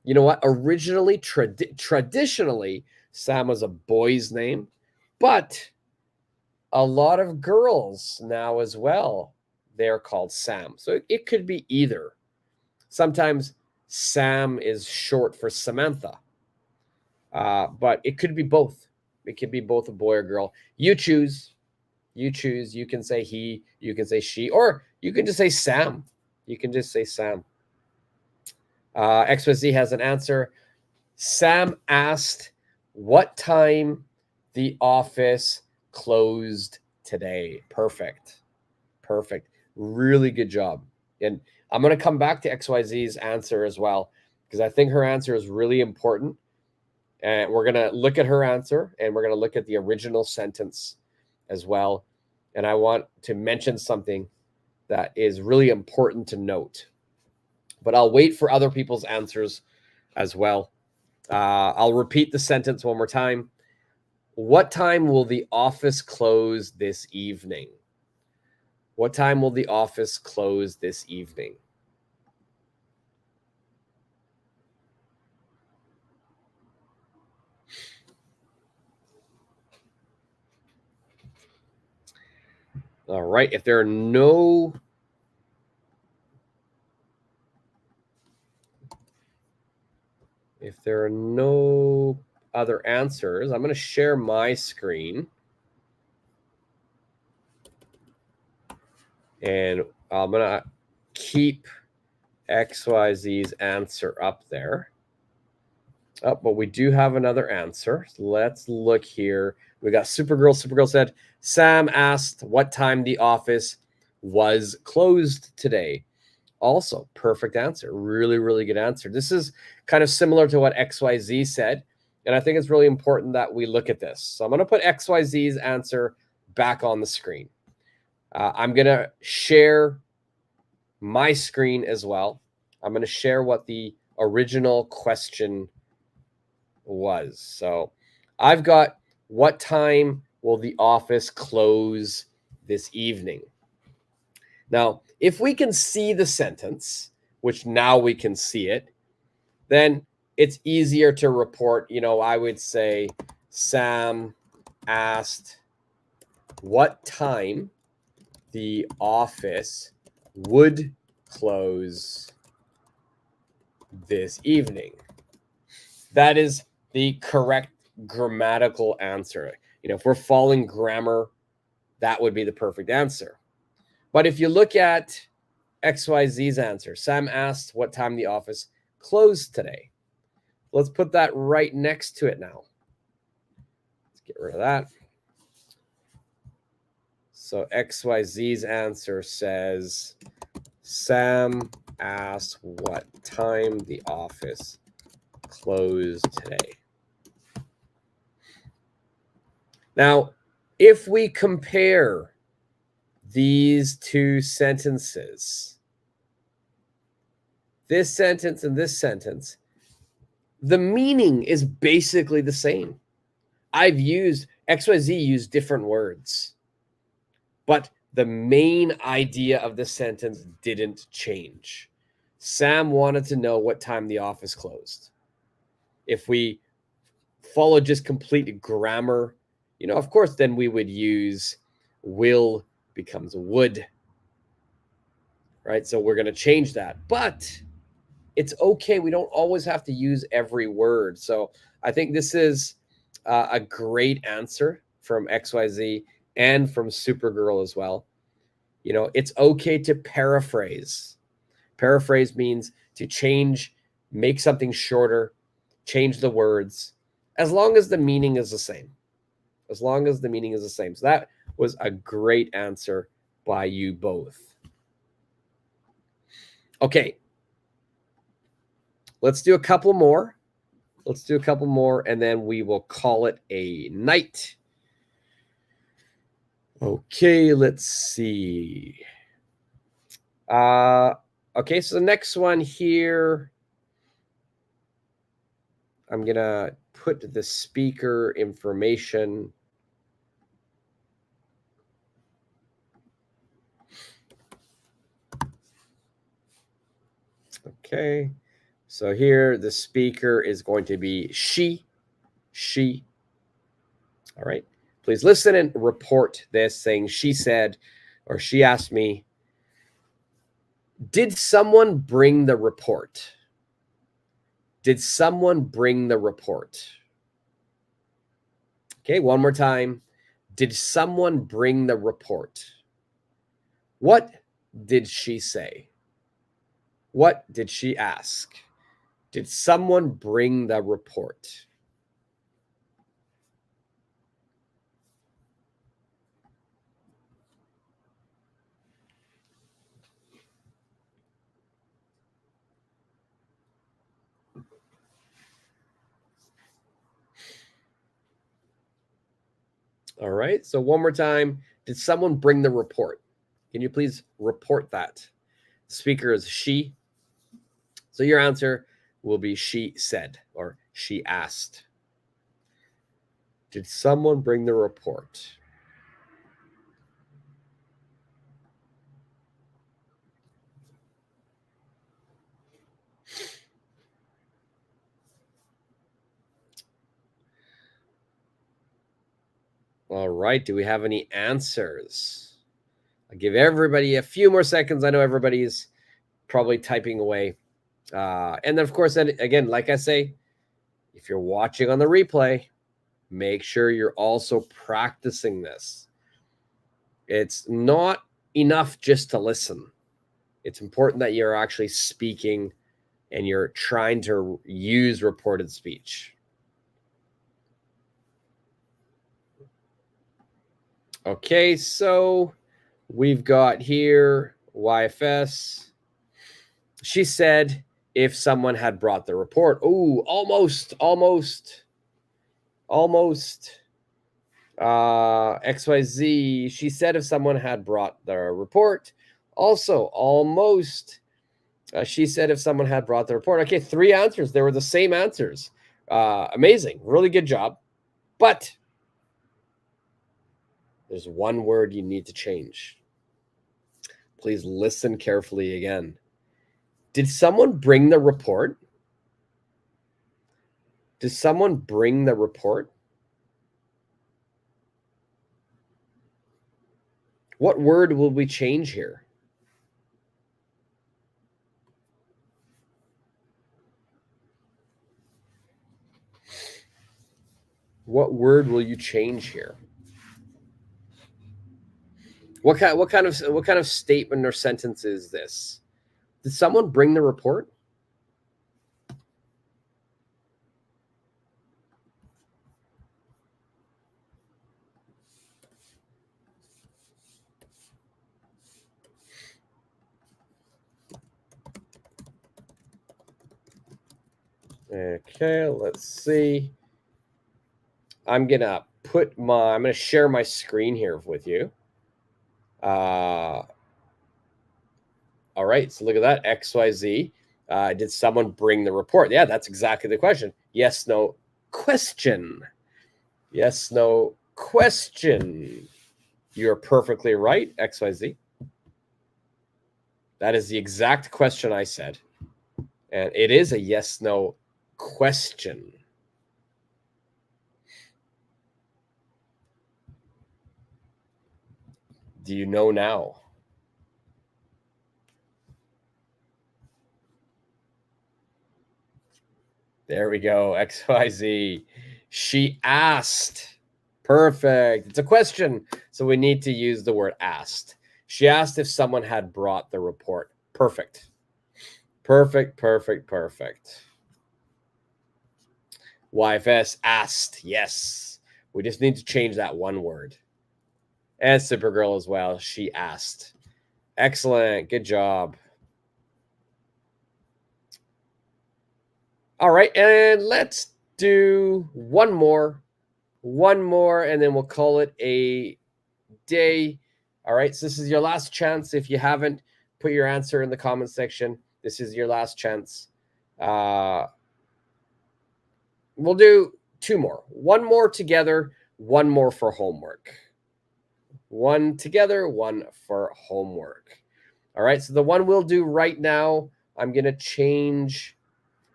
You know what? Originally, traditionally, Sam was a boy's name, but a lot of girls now as well, they're called Sam. So it could be either. Sometimes Sam is short for Samantha, but it could be both. It could be both a boy or girl. You choose. You choose. You can say he, you can say she, or you can just say Sam. You can just say Sam. XYZ has an answer. Sam asked what time the office closed today. Perfect. Perfect. Really good job. And I'm going to come back to XYZ's answer as well, because I think her answer is really important. And we're going to look at her answer, and we're going to look at the original sentence as well. And I want to mention something that is really important to note. But I'll wait for other people's answers as well. I'll repeat the sentence one more time. What time will the office close this evening? What time will the office close this evening? All right. If there are no other answers, I'm going to share my screen. And I'm going to keep XYZ's answer up there. Oh, but we do have another answer. Let's look here. We got Supergirl. Supergirl said, Sam asked what time the office was closed today. Also, perfect answer. Really, really good answer. This is kind of similar to what XYZ said. And I think it's really important that we look at this. So I'm going to put XYZ's answer back on the screen. I'm going to share my screen as well. I'm going to share what the original question was. So I've got, what time will the office close this evening? Now, if we can see the sentence, which now we can see it, then it's easier to report. I would say Sam asked what time the office would close this evening. That is the correct grammatical answer. If we're following grammar, that would be the perfect answer. But if you look at XYZ's answer, Sam asked what time the office closed today? Let's put that right next to it now. Let's get rid of that. So XYZ's answer says, Sam asked what time the office closed today. Now, if we compare these two sentences, this sentence and this sentence, the meaning is basically the same. XYZ used different words, but the main idea of the sentence didn't change. Sam wanted to know what time the office closed. If we follow just complete grammar, of course, then we would use will becomes would, right? So we're going to change that, but it's okay. We don't always have to use every word. So I think this is a great answer from XYZ and from Supergirl as well. It's okay to paraphrase. Paraphrase means to change, make something shorter, change the words, as long as the meaning is the same. As long as the meaning is the same. So that was a great answer by you both. Okay. Let's do a couple more. And then we will call it a night. Okay, let's see. Okay, so the next one here, I'm going to put the speaker information. Okay, so here the speaker is going to be she. All right, please listen and report this saying she said, or she asked me, did someone bring the report? Did someone bring the report? Okay, one more time. Did someone bring the report? What did she say? What did she ask? Did someone bring the report? All right, so one more time. Did someone bring the report? Can you please report that? The speaker is she. So your answer will be she said or she asked. Did someone bring the report? All right, do we have any answers? I'll give everybody a few more seconds. I know everybody's probably typing away. And then, of course, then again, like I say, if you're watching on the replay, make sure you're also practicing this. It's not enough just to listen. It's important that you're actually speaking and you're trying to use reported speech. Okay, so we've got here YFS. She said if someone had brought the report. Oh, almost. XYZ. She said if someone had brought the report. Also, almost. She said if someone had brought the report. Okay, 3 answers. They were the same answers. Amazing. Really good job. But there's one word you need to change. Please listen carefully again. Did someone bring the report? Did someone bring the report? What word will we change here? What word will you change here? What kind of statement or sentence is this? Did someone bring the report? Okay, let's see. I'm going to share my screen here with you. All right, so look at that, XYZ. Did someone bring the report? Yeah, that's exactly the question. Yes, no, question. Yes, no, question. You're perfectly right, XYZ. That is the exact question I said. And it is a yes, no question. Do you know now? There we go, XYZ. She asked. Perfect. It's a question, so we need to use the word asked. She asked if someone had brought the report. Perfect. Perfect, perfect, perfect. YFS asked. Yes. We just need to change that one word. And Supergirl as well. She asked. Excellent. Good job. All right. And let's do one more, and then we'll call it a day. All right. So this is your last chance. If you haven't, put your answer in the comment section. This is your last chance. We'll do two more. One more together, one more for homework. One together, one for homework. All right. So the one we'll do right now, I'm going to change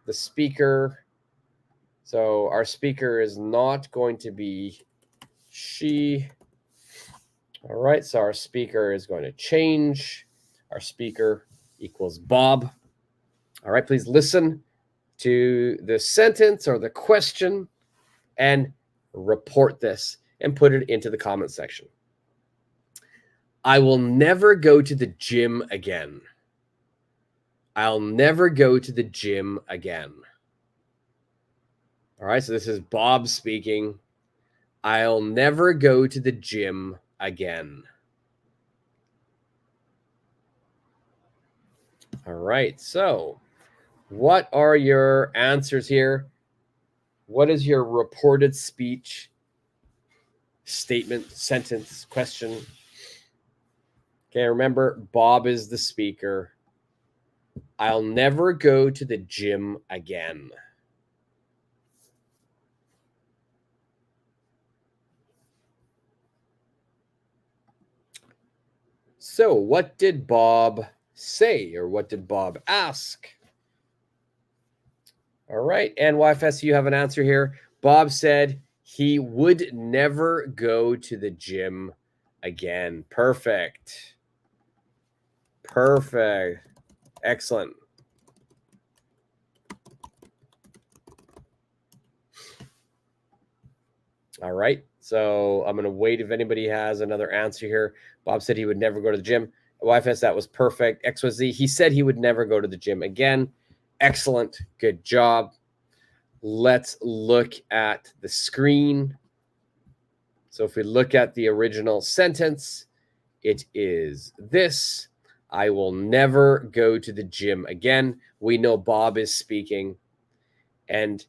the speaker. So our speaker is not going to be she. All right, so our speaker is going to change. Our speaker equals Bob. All right, please listen to the sentence or the question and report this and put it into the comment section. I will never go to the gym again. I'll never go to the gym again. All right, so this is Bob speaking. I'll never go to the gym again. All right, so what are your answers here? What is your reported speech, statement, sentence, question? Okay, remember, Bob is the speaker. I'll never go to the gym again. So what did Bob say, or what did Bob ask? All right, and YFS, you have an answer here. Bob said he would never go to the gym again. Perfect. Perfect. Excellent. All right. So I'm going to wait if anybody has another answer here. Bob said he would never go to the gym. YFS, that was perfect. XYZ, he said he would never go to the gym again. Excellent. Good job. Let's look at the screen. So if we look at the original sentence, it is this. I will never go to the gym again. We know Bob is speaking. And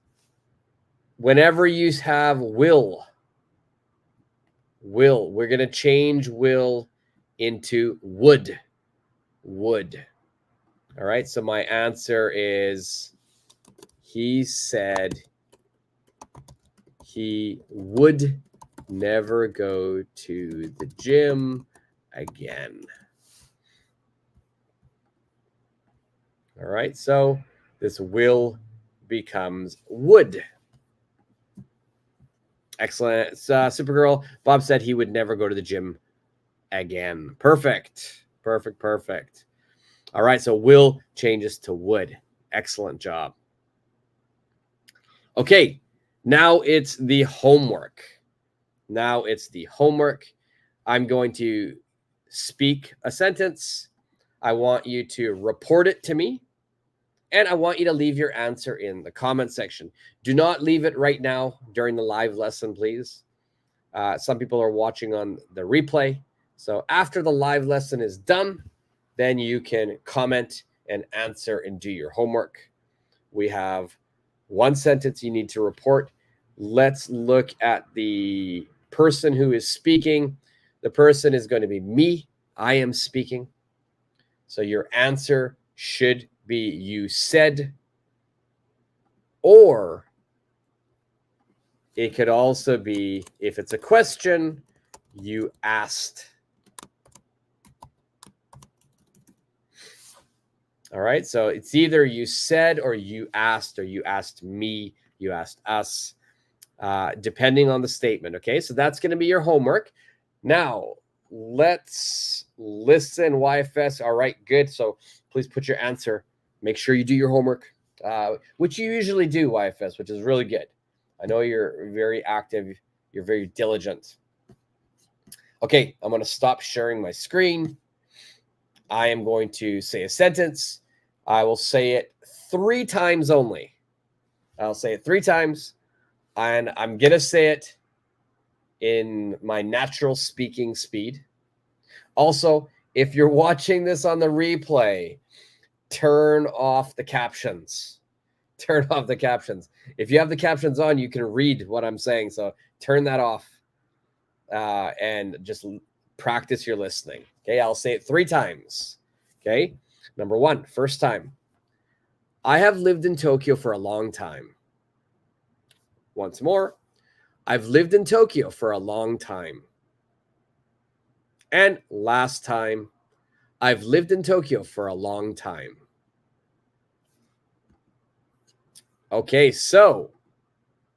whenever you have will, we're going to change will into would. Would. All right. So my answer is he said he would never go to the gym again. All right. So this will becomes would. Excellent. Supergirl, Bob said he would never go to the gym again. Perfect. Perfect. Perfect. All right. So will changes to would. Excellent job. Okay. Now it's the homework. Now it's the homework. I'm going to speak a sentence. I want you to report it to me. And I want you to leave your answer in the comment section. Do not leave it right now during the live lesson, please. Some people are watching on the replay. So after the live lesson is done, then you can comment and answer and do your homework. We have One sentence you need to report. Let's look at the person who is speaking. The person is going to be me. I am speaking. So your answer should be you said, or it could also be, if it's a question, you asked. All right, so it's either you said or you asked me, you asked us, depending on the statement. Okay, so that's going to be your homework. Now, let's listen, YFS. All right, good. So please put your answer. Make sure you do your homework, which you usually do, YFS, which is really good. I know you're very active. You're very diligent. Okay, I'm going to stop sharing my screen. I am going to say a sentence. I will say it 3 times only. I'll say it 3 times, and I'm going to say it in my natural speaking speed. Also, if you're watching this on the replay, turn off the captions. Turn off the captions. If you have the captions on, you can read what I'm saying. So turn that off and just practice your listening. Okay, I'll say it 3 times. Okay, number 1, first time. I have lived in Tokyo for a long time. Once more, I've lived in Tokyo for a long time. And last time, I've lived in Tokyo for a long time. Okay, so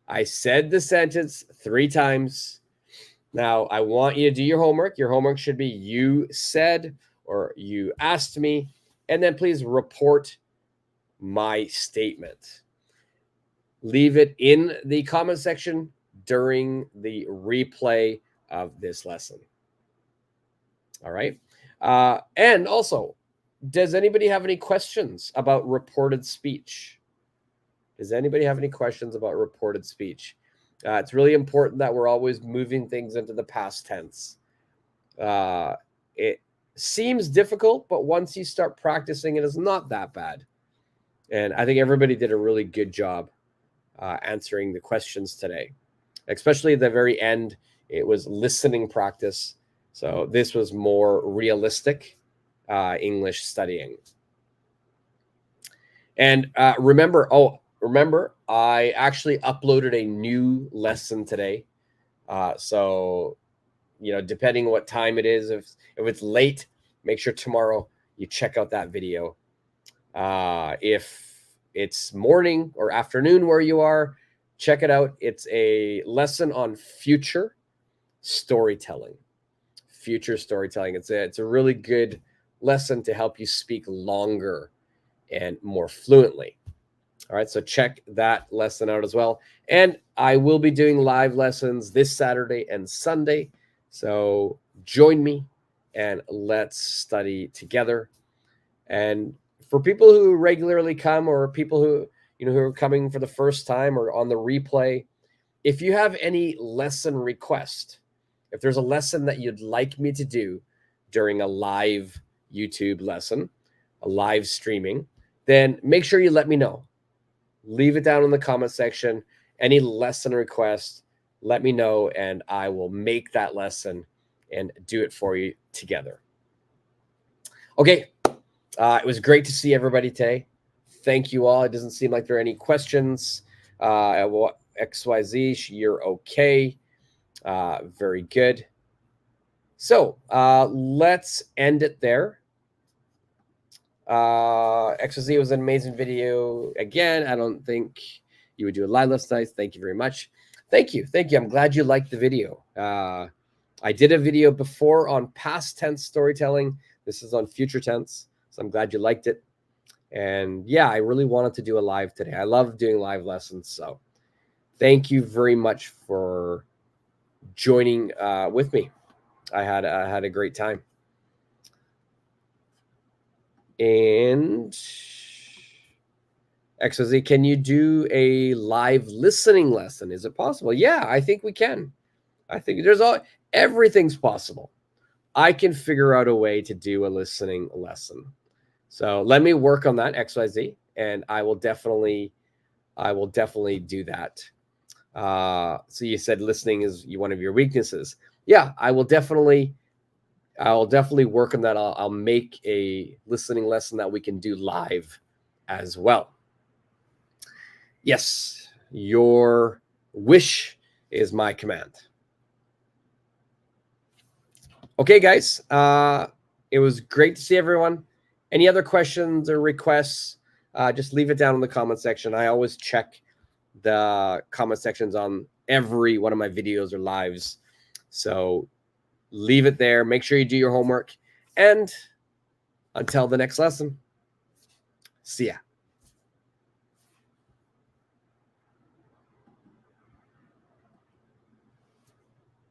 I said the sentence 3 times. Now, I want you to do your homework. Your homework should be you said or you asked me, and then please report my statement. Leave it in the comment section during the replay of this lesson. All right. And also, does anybody have any questions about reported speech? Does anybody have any questions about reported speech? It's really important that we're always moving things into the past tense. It seems difficult, but once you start practicing, it is not that bad. And I think everybody did a really good job answering the questions today, especially at the very end. It was listening practice. So this was more realistic English studying. And remember, I actually uploaded a new lesson today. So, depending on what time it is, if it's late, make sure tomorrow you check out that video. If it's morning or afternoon where you are, check it out. It's a lesson on future storytelling. Future storytelling. It's a really good lesson to help you speak longer and more fluently. All right, so check that lesson out as well. And I will be doing live lessons this Saturday and Sunday. So join me and let's study together. And for people who regularly come, or people who are coming for the first time or on the replay, if you have any lesson request, if there's a lesson that you'd like me to do during a live YouTube lesson, a live streaming, then make sure you let me know. Leave it down in the comment section. Any lesson request, let me know, and I will make that lesson and do it for you together. Okay. It was great to see everybody today. Thank you all. It doesn't seem like there are any questions. XYZ, you're okay. Very good. So let's end it there. XYZ was an amazing video. Again, I don't think you would do a live last night. Thank you very much. Thank you. I'm glad you liked the video. I did a video before on past tense storytelling. This is on future tense. So I'm glad you liked it. And yeah, I really wanted to do a live today. I love doing live lessons. So thank you very much for joining with me. I had a great time. And XYZ, can you do a live listening lesson? Is it possible? Yeah, I think we can. I think everything's possible. I can figure out a way to do a listening lesson. So let me work on that, XYZ, and I will definitely I will definitely do that. So you said listening is one of your weaknesses. Yeah, I'll definitely work on that. I'll make a listening lesson that we can do live as well. Yes, your wish is my command. Okay, guys. It was great to see everyone. Any other questions or requests? Just leave it down in the comment section. I always check the comment sections on every one of my videos or lives. So leave it there. Make sure you do your homework. And until the next lesson, see ya.